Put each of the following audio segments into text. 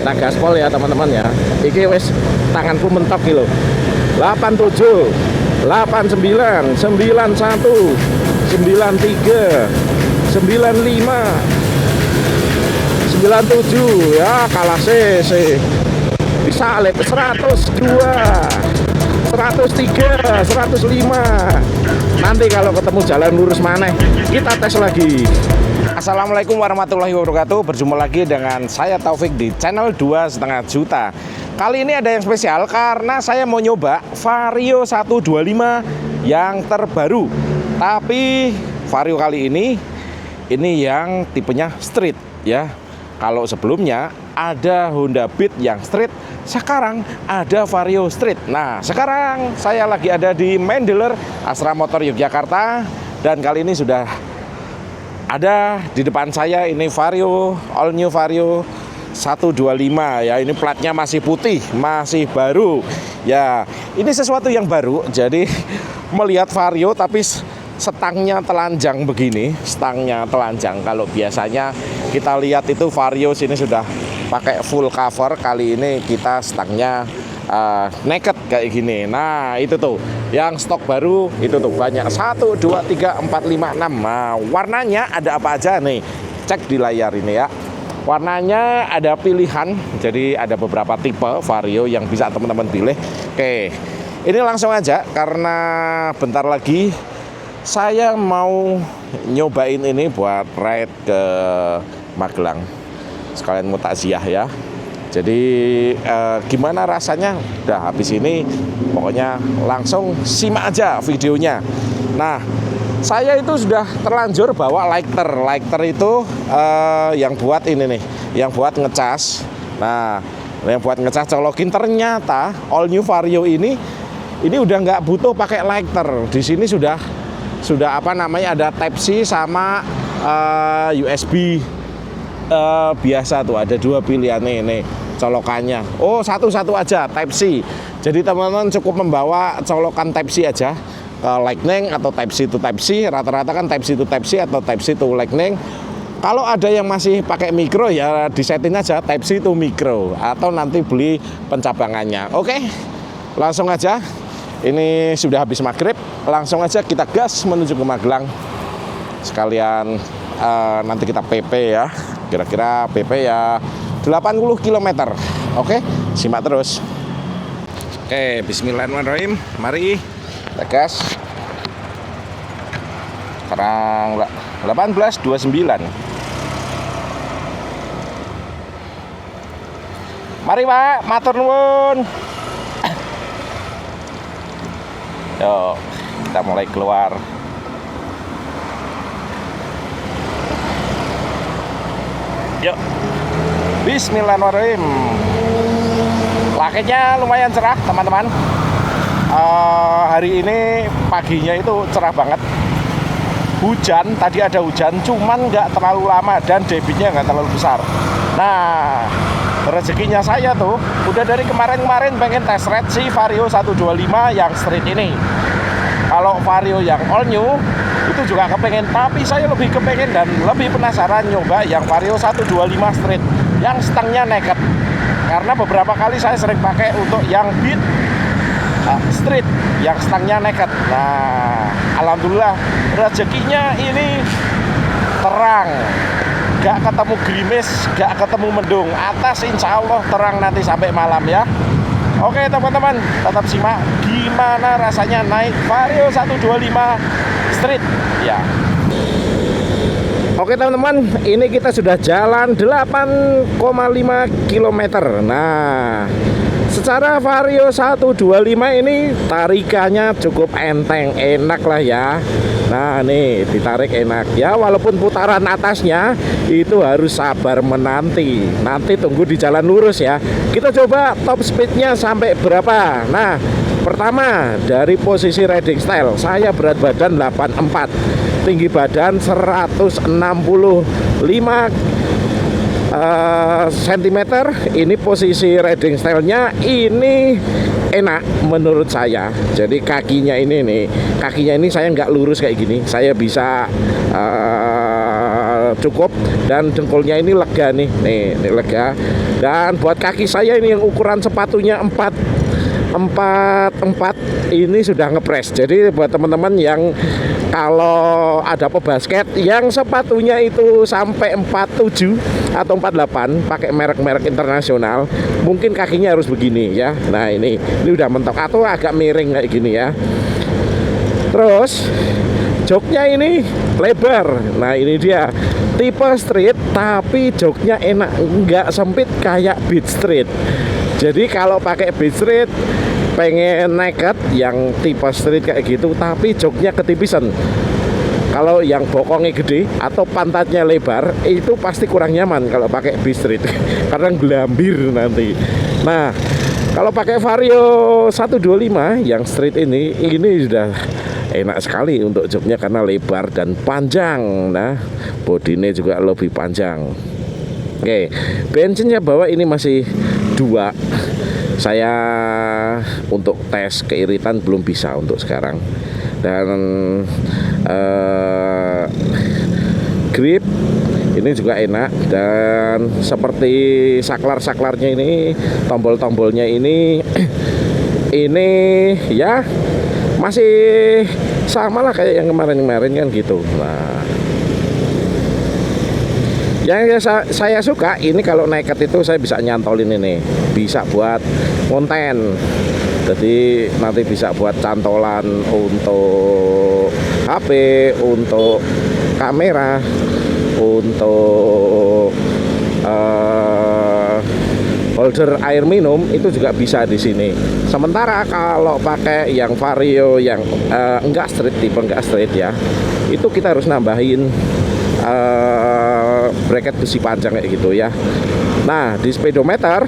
kita gaspol ya teman-teman ya. Iki wis tanganku mentok gitu. 87, 89, 91, 93, 95, 97 ya, kalah sih. Disalip 102, 103, 105. Nanti kalau ketemu jalan lurus mana kita tes lagi. Assalamualaikum warahmatullahi wabarakatuh. Berjumpa lagi dengan saya Taufik di channel 2,5 juta. Kali ini ada yang spesial karena saya mau nyoba Vario 125 yang terbaru. Tapi Vario kali ini yang tipenya street ya. Kalau sebelumnya ada Honda Beat yang street, sekarang ada Vario street. Nah, sekarang saya lagi ada di main dealer Astra Motor Yogyakarta. Dan kali ini sudah ada di depan saya ini Vario, all new Vario 125 ya. Ini platnya masih putih, masih baru. Ya, ini sesuatu yang baru. Jadi melihat Vario tapi stangnya telanjang begini, stangnya telanjang. Kalau biasanya kita lihat itu Vario sini sudah pakai full cover, kali ini kita stangnya naked kayak gini. Nah, itu tuh yang stok baru itu tuh banyak 1, 2, 3, 4, 5, 6. Nah, warnanya ada apa aja nih? Cek di layar ini ya. Warnanya ada pilihan, jadi ada beberapa tipe Vario yang bisa teman-teman pilih. Oke, ini langsung aja karena bentar lagi saya mau nyobain ini buat ride ke Magelang. Sekalian mau takziah ya. Jadi gimana rasanya? Udah habis ini pokoknya langsung simak aja videonya. Nah, saya itu sudah terlanjur bawa lighter. Lighter itu yang buat ini nih, yang buat ngecas. Nah, yang buat ngecas colokin. Ternyata all new Vario ini udah nggak butuh pakai lighter. Di sini sudah apa namanya, ada Type C sama USB biasa tuh, ada dua pilihan nih colokannya. Oh, satu aja Type C. Jadi teman-teman cukup membawa colokan Type C aja ke Lightning atau Type C to Type C. Rata-rata kan Type C to Type C atau Type C to Lightning. Kalau ada yang masih pakai micro ya disetting aja Type C to micro atau nanti beli pencabangannya. Oke, langsung aja. Ini sudah habis maghrib, langsung aja kita gas menuju ke Magelang. Sekalian nanti kita PP ya. Kira-kira PP ya 80 km. Oke, simak terus. Oke, bismillahirrahmanirrahim. Mari kita gas. Sekarang 18.29. Mari Pak, matur nuwun. Yuk, kita mulai keluar. Yuk, bismillahirrahmanirrahim. Langitnya lumayan cerah teman-teman. Hari ini paginya itu cerah banget. Hujan, tadi ada hujan, cuman nggak terlalu lama dan debitnya nggak terlalu besar. Nah, rezekinya saya tuh udah dari kemarin pengen test ride si Vario 125 yang street ini. Kalau Vario yang all new itu juga kepengen, tapi saya lebih kepengen dan lebih penasaran nyoba yang Vario 125 street yang stangnya naked. Karena beberapa kali saya sering pakai untuk yang Beat street yang stangnya naked. Nah, alhamdulillah rezekinya ini terang. Gak ketemu gerimis, gak ketemu mendung. Atas insya Allah terang nanti sampai malam ya. Oke teman-teman, tetap simak gimana rasanya naik Vario 125 street ya. Oke teman-teman, ini kita sudah jalan 8,5 km. Nah, secara Vario 125 ini tarikannya cukup enteng, enak lah ya. Nah nih ditarik enak ya, walaupun putaran atasnya itu harus sabar menanti. Nanti tunggu di jalan lurus ya. Kita coba top speednya sampai berapa. Nah, pertama dari posisi riding style, saya berat badan 84, tinggi badan 165 cm. Ini posisi riding stylenya ini enak menurut saya. Jadi kakinya ini saya nggak lurus kayak gini, saya bisa cukup, dan dengkulnya ini lega nih, ini lega. Dan buat kaki saya ini yang ukuran sepatunya 4 ini sudah ngepres. Jadi buat teman-teman yang kalau ada pebasket yang sepatunya itu sampai 47 atau 48 pakai merek-merek internasional, mungkin kakinya harus begini ya. Nah ini udah mentok atau agak miring kayak gini ya. Terus joknya ini lebar. Nah ini dia tipe street tapi joknya enak, nggak sempit kayak beat street. Jadi kalau pakai beat street pengen naked yang tipe street kayak gitu tapi joknya ketipisan, kalau yang bokongnya gede atau pantatnya lebar itu pasti kurang nyaman kalau pakai beat street karena gelambir nanti. Nah kalau pakai Vario 125 yang street ini sudah enak sekali untuk joknya karena lebar dan panjang. Nah bodinya juga lebih panjang. Oke, bensinnya bawah ini masih 2. Saya untuk tes keiritan belum bisa untuk sekarang. Dan grip ini juga enak, dan seperti saklar-saklarnya ini, tombol-tombolnya ini ya masih sama lah kayak yang kemarin-kemarin kan gitu. Nah yang saya suka ini kalau naked itu saya bisa nyantolin ini, bisa buat konten. Jadi nanti bisa buat cantolan untuk HP, untuk kamera, untuk holder air minum itu juga bisa di sini. Sementara kalau pakai yang Vario yang enggak street, tipe enggak street ya, itu kita harus nambahin bracket besi panjang kayak gitu ya. Nah di speedometer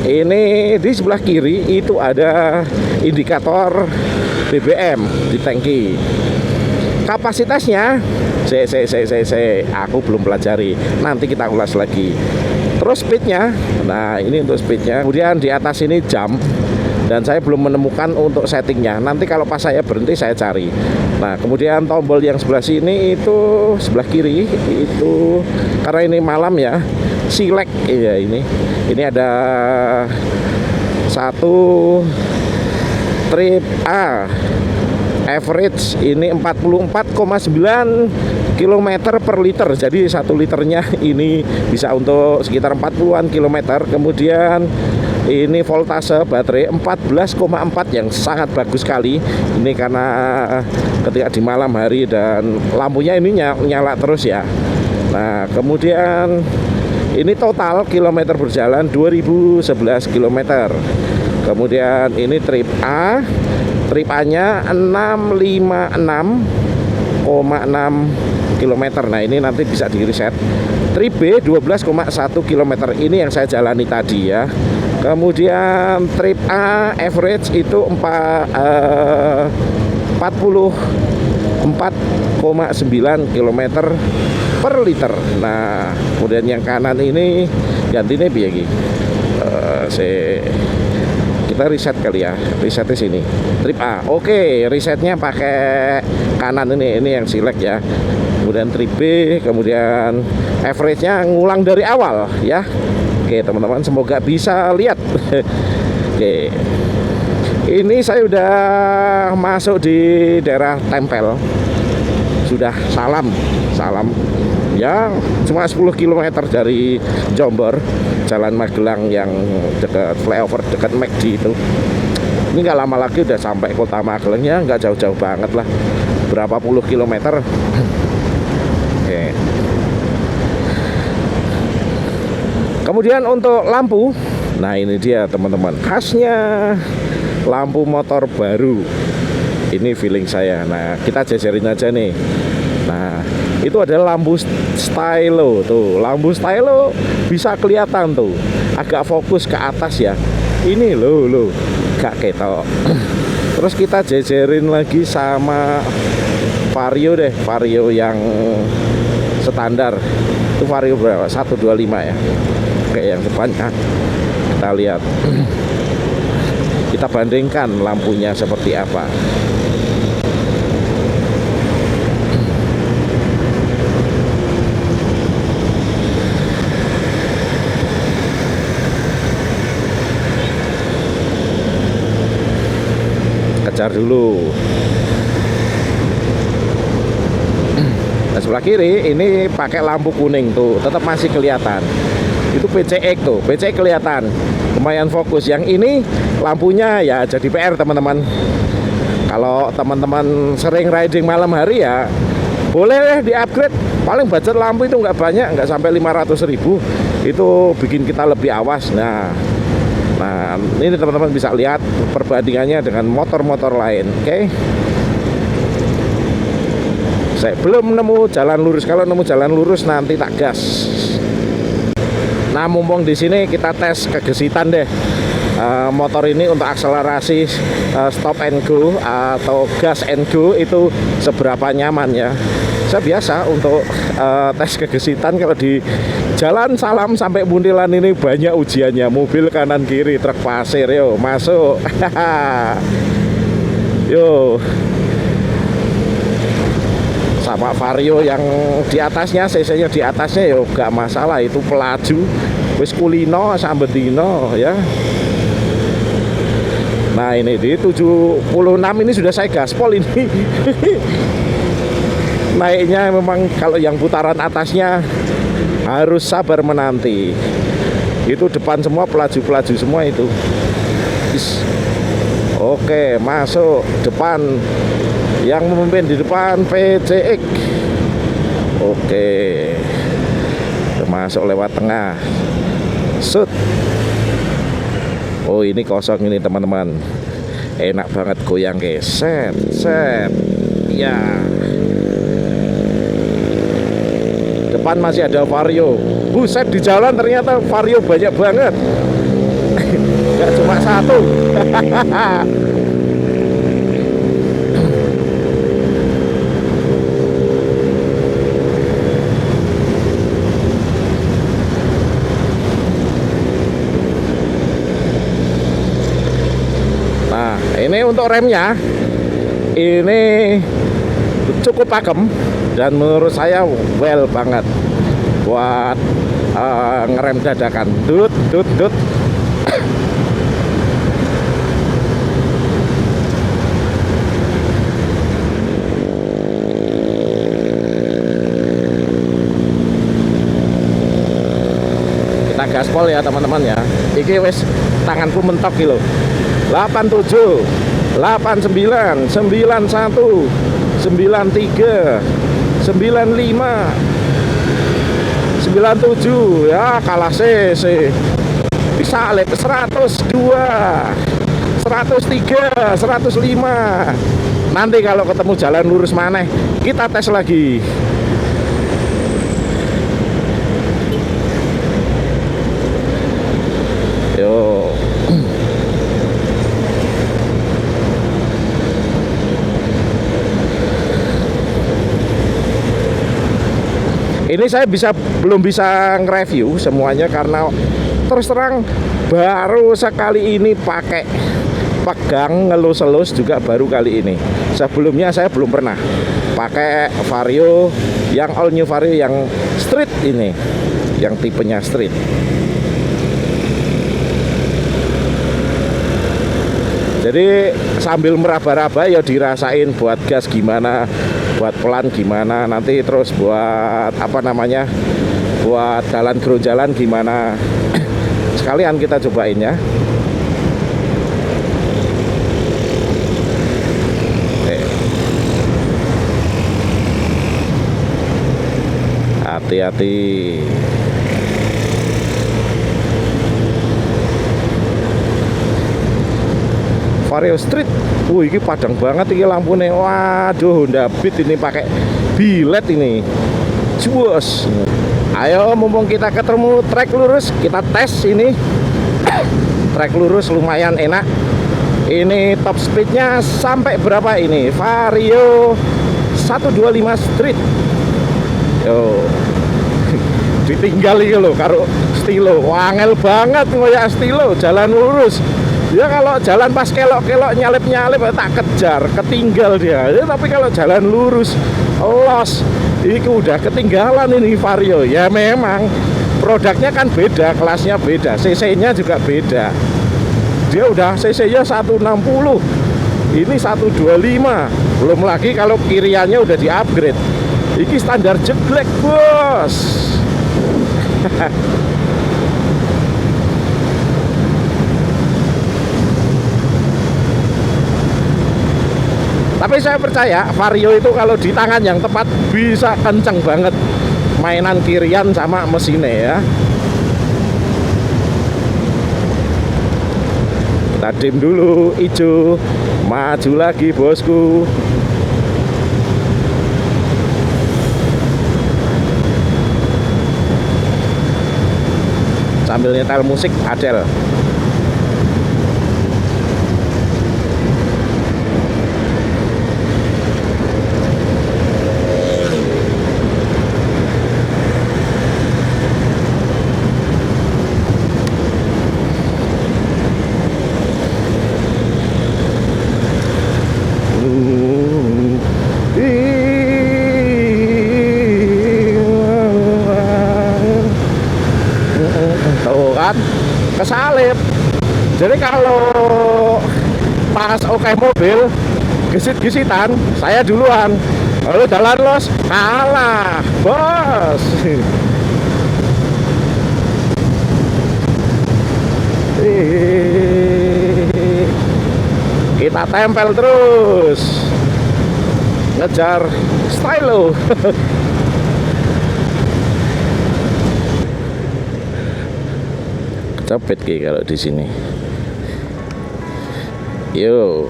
ini di sebelah kiri itu ada indikator BBM di tangki. Kapasitasnya aku belum pelajari, nanti kita ulas lagi. Terus speednya, nah ini untuk speednya. Kemudian di atas ini jam, dan saya belum menemukan untuk settingnya. Nanti kalau pas saya berhenti saya cari. Nah kemudian tombol yang sebelah sini itu sebelah kiri itu karena ini malam ya, select ya ini ada satu trip A average ini 44,9 km per liter. Jadi 1 liternya ini bisa untuk sekitar 40-an kilometer. Kemudian ini voltase baterai 14,4 yang sangat bagus sekali. Ini karena ketika di malam hari dan lampunya ini nyala terus ya. Nah kemudian ini total kilometer berjalan 2011 km. Kemudian ini trip A, trip A-nya 656,6 km. Nah ini nanti bisa di reset. Trip B 12,1 km. Ini yang saya jalani tadi ya. Kemudian trip A average itu 44,9 km per liter. Nah kemudian yang kanan ini gantinya biaya kita reset kali ya, resetnya sini trip A. Oke, resetnya pakai kanan ini yang select ya. Kemudian trip B, kemudian average-nya ngulang dari awal ya. Oke teman-teman, semoga bisa lihat. Oke, ini saya udah masuk di daerah Tempel. Sudah salam ya, cuma 10 km dari Jombor, Jalan Magelang yang dekat flyover dekat McD itu. Ini nggak lama lagi udah sampai kota Magelang ya, nggak jauh-jauh banget lah, berapa puluh kilometer. Oke. Kemudian untuk lampu, nah ini dia teman-teman, khasnya lampu motor baru. Ini feeling saya. Nah kita jajarin aja nih. Nah itu adalah lampu stylo tuh, lampu stylo bisa kelihatan tuh, agak fokus ke atas ya. Ini loh gak ketok. Terus kita jajarin lagi sama Vario deh, Vario yang standar itu Vario berapa? 125 ya, kayak yang depannya. Kita lihat, kita bandingkan lampunya seperti apa. kejar dulu. Nah, sebelah kiri ini pakai lampu kuning tuh, tetap masih kelihatan. Itu PCX tuh, PCX kelihatan, lumayan fokus. Yang ini lampunya ya jadi PR teman-teman. Kalau teman-teman sering riding malam hari ya boleh di upgrade. Paling budget lampu itu nggak banyak, nggak sampai 500.000. Itu bikin kita lebih awas. Nah ini teman-teman bisa lihat perbandingannya dengan motor-motor lain. Oke. Saya belum nemu jalan lurus. Kalau nemu jalan lurus nanti tak gas. Nah, mumpung di sini kita tes kegesitan deh. Motor ini untuk akselerasi stop and go atau gas and go itu seberapa nyaman ya. Saya biasa untuk tes kegesitan kalau di jalan Salam sampai Muntilan ini banyak ujiannya. Mobil kanan kiri, truk pasir, yo masuk. Yo. Sama Vario yang di atasnya, cc-nya di atasnya ya gak masalah, itu pelaju wis kulino sambetino ya. Nah ini di 76 ini sudah saya gaspol ini. Naiknya memang kalau yang putaran atasnya harus sabar menanti. Itu depan semua pelaju-pelaju semua itu. Oke, masuk depan. Yang memimpin di depan PCX. Oke, masuk lewat tengah. Shoot. Oh ini kosong ini teman-teman. Enak banget goyang guys. Set. Ya. Depan masih ada Vario. Buset, di jalan ternyata Vario banyak banget. Gak cuma satu. Ini untuk remnya ini cukup pakem dan menurut saya well banget buat ngerem dadakan. Dut. Kita gaspol ya teman-teman ya. Iki wis tanganku mentok gitu. 87, 89, 91, 93, 95, 97 ya, kalah cc. Bisa lihat 102, 103, 105. Nanti kalau ketemu jalan lurus maneh kita tes lagi. Yo. Ini saya belum bisa nge-review semuanya karena terus terang baru sekali ini pakai pegang ngelus-elus juga baru kali ini. Sebelumnya saya belum pernah pakai Vario yang all new Vario yang street ini, yang tipenya street. Jadi sambil meraba-raba ya dirasain buat gas gimana, buat pelan gimana, nanti terus buat apa namanya, buat jalan jalan gimana. Sekalian kita cobain ya. Hati-hati. Vario Street. Ini padang banget ini lampunya. Waduh, Honda Beat ini pakai bilet ini. Cuos. Ayo, mumpung kita ketemu trek lurus, kita tes ini. Trek lurus lumayan enak. Ini top speednya sampai berapa ini? Vario 125 Street. Yo. Ditinggal iki lho karo Stilo. Wangel banget ngoyak Stilo jalan lurus. Ya kalau jalan pas kelok-kelok nyalip-nyalip tak kejar, ketinggal dia. Ya, tapi kalau jalan lurus los, itu udah ketinggalan ini Vario. Ya memang produknya kan beda, kelasnya beda, cc-nya juga beda. Dia udah cc-nya 160. Ini 125. Belum lagi kalau kiriannya udah di-upgrade. Ini standar jeglek, bos. Tapi saya percaya Vario itu kalau di tangan yang tepat bisa kenceng banget mainan kirian sama mesinnya ya. Kita dim dulu, hijau, maju lagi bosku. Sambil nyetel musik Adele. Kesalip. Jadi kalau pas oke mobil gesit-gesitan saya duluan, lalu jalan los kalah bos. Kita tempel terus ngejar stylo. Cepet kayak kalau di sini. Yo,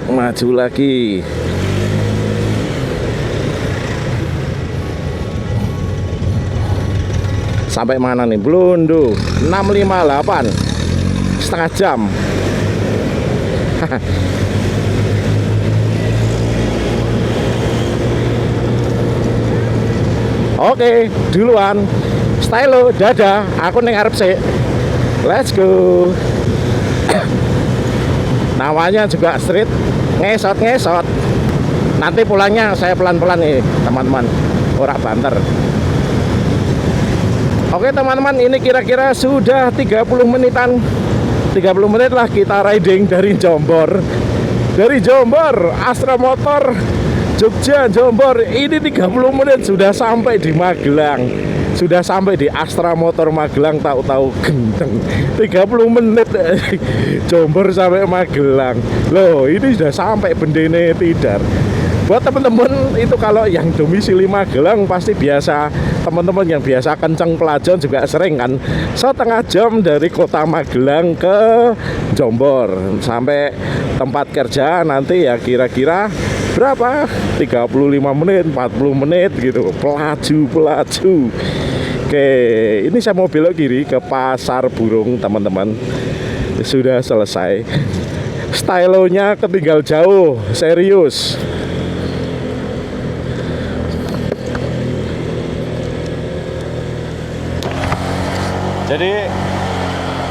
maju lagi. Sampai mana nih? Blondo 658, setengah jam. Oke, duluan. Stylo, dadah. Aku ning arep sik. Let's go. Namanya juga street, ngesot-ngesot. Nanti pulangnya saya pelan-pelan nih teman-teman, ora banter. Oke teman-teman, ini kira-kira sudah 30 menitan. 30 menit lah kita riding dari Jombor. Dari Jombor, Astra Motor Jogja, Jombor. Ini 30 menit sudah sampai di Magelang. Sudah sampai di Astra Motor Magelang, tahu-tahu gendeng 30 menit Jombor sampai Magelang. Loh, ini sudah sampai Bendene Tidar. Buat teman-teman itu kalau yang domisili Magelang pasti biasa, teman-teman yang biasa kenceng pelajon juga sering kan, setengah jam dari kota Magelang ke Jombor sampai tempat kerja nanti ya kira-kira berapa? 35 menit, 40 menit gitu. Pelaju. Oke, ini saya mau belok kiri ke Pasar Burung, teman-teman. Sudah selesai. Stylonya ketinggal jauh, serius. Jadi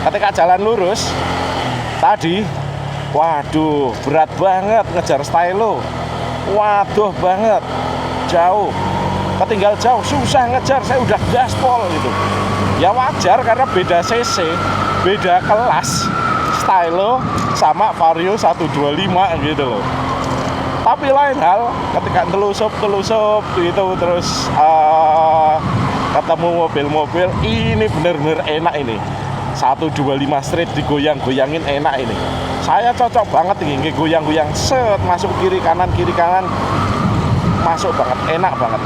ketika jalan lurus tadi, waduh, berat banget ngejar stylo. Waduh banget, jauh, ketinggal jauh, susah ngejar. Saya udah gaspol gitu. Ya wajar karena beda cc, beda kelas stylo sama Vario 125 gitu loh. Tapi lain hal ketika telusup gitu, terus ketemu mobil-mobil, ini bener-bener enak ini. 125 street digoyang-goyangin enak ini. Saya cocok banget ini, goyang-goyang set, masuk kiri kanan masuk banget, enak banget.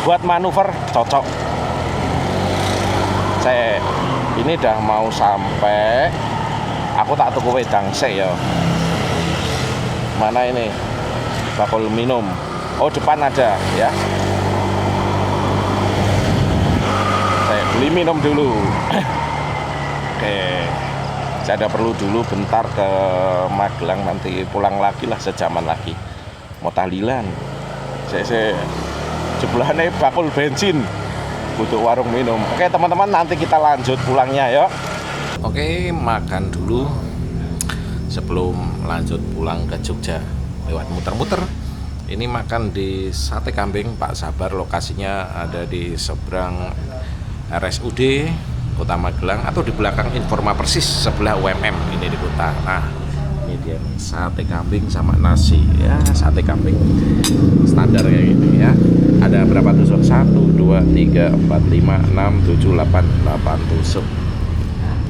Buat manuver cocok. Saya ini udah mau sampai. Aku tak tuku wedang sih ya. Mana ini? Bakul minum. Oh, depan ada ya. Saya beli minum dulu. Oke, saya ada perlu dulu bentar ke Magelang, nanti pulang lagi lah sejaman lagi. Mau tahlilan. Saya sebelahnya bakul bensin, butuh warung minum. Oke teman-teman, nanti kita lanjut pulangnya ya. Oke, makan dulu sebelum lanjut pulang ke Jogja. Lewat muter-muter. Ini makan di Sate Kambing Pak Sabar, lokasinya ada di seberang RSUD Kota Magelang, atau di belakang Informa Persis sebelah UMM ini di kota. Nah, ini dia nih, sate kambing sama nasi ya, sate kambing standar kayak gitu ya. Ada berapa tusuk? 1, 2, 3, 4, 5, 6, 7, 8 tusuk.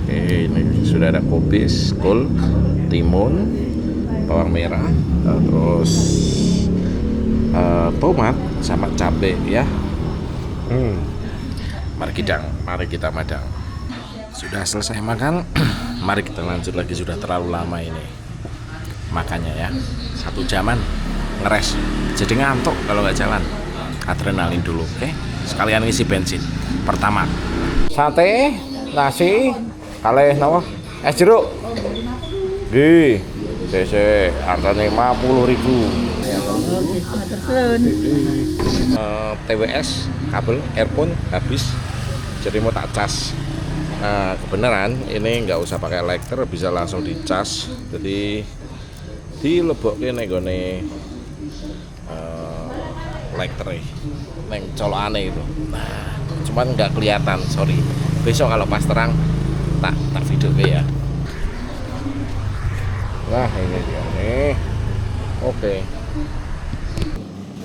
Oke, ini sudah ada kubis, kol, timun, bawang merah, terus tomat sama cabai ya. Mari kita madang. Sudah selesai makan. Mari kita lanjut lagi, sudah terlalu lama ini makannya ya, 1 jaman ngeres, jadi ngantuk kalau nggak jalan. Adrenalin dulu, oke? Sekalian isi bensin. Pertama sate, nasi, kalih nawa es jeruk. Di CC harganya 50.000. TWS kabel earphone habis, jadi mau tak cas. Nah, kebenaran ini nggak usah pakai lighter, bisa langsung dicas. Jadi dilebokke ning gone lighter neng colokane itu. Nah, cuman nggak kelihatan, sorry. Besok kalau pas terang tak video ya. Nah, ini dia nih. Oke.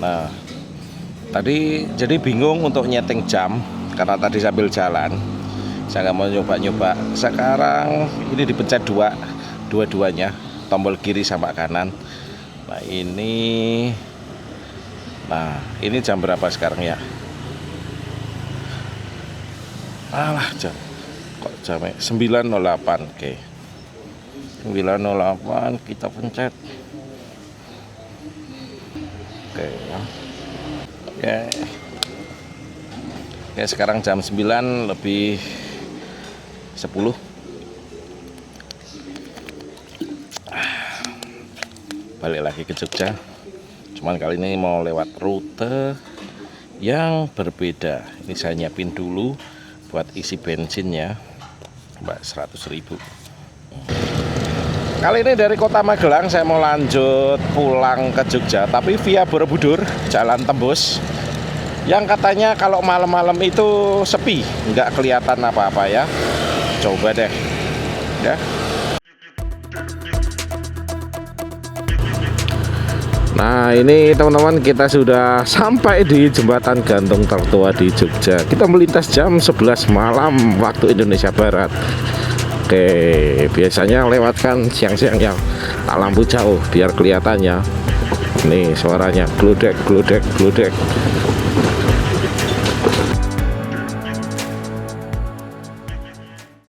Nah, tadi jadi bingung untuk nyeting jam karena tadi sambil jalan saya nggak mau nyoba-nyoba. Sekarang ini dipencet dua-duanya, tombol kiri sama kanan. Nah ini jam berapa sekarang ya? Alah, kok jamnya 9.08. Oke, 9.08 kita pencet. Oke ya. Oke, sekarang jam 9 lebih 10. Balik lagi ke Jogja. Cuman kali ini mau lewat rute yang berbeda. Ini saya nyiapin dulu buat isi bensinnya, Mbak, 100.000. Kali ini dari Kota Magelang saya mau lanjut pulang ke Jogja, tapi via Borobudur, jalan tembus. Yang katanya kalau malam-malam itu sepi, nggak kelihatan apa-apa ya. Coba deh ya. Nah, ini teman-teman, kita sudah sampai di jembatan gantung tertua di Jogja. Kita melintas jam 11 malam waktu Indonesia Barat. Oke, biasanya lewatkan siang-siang yang tak lampu jauh biar kelihatannya. Nih suaranya glodek glodek glodek.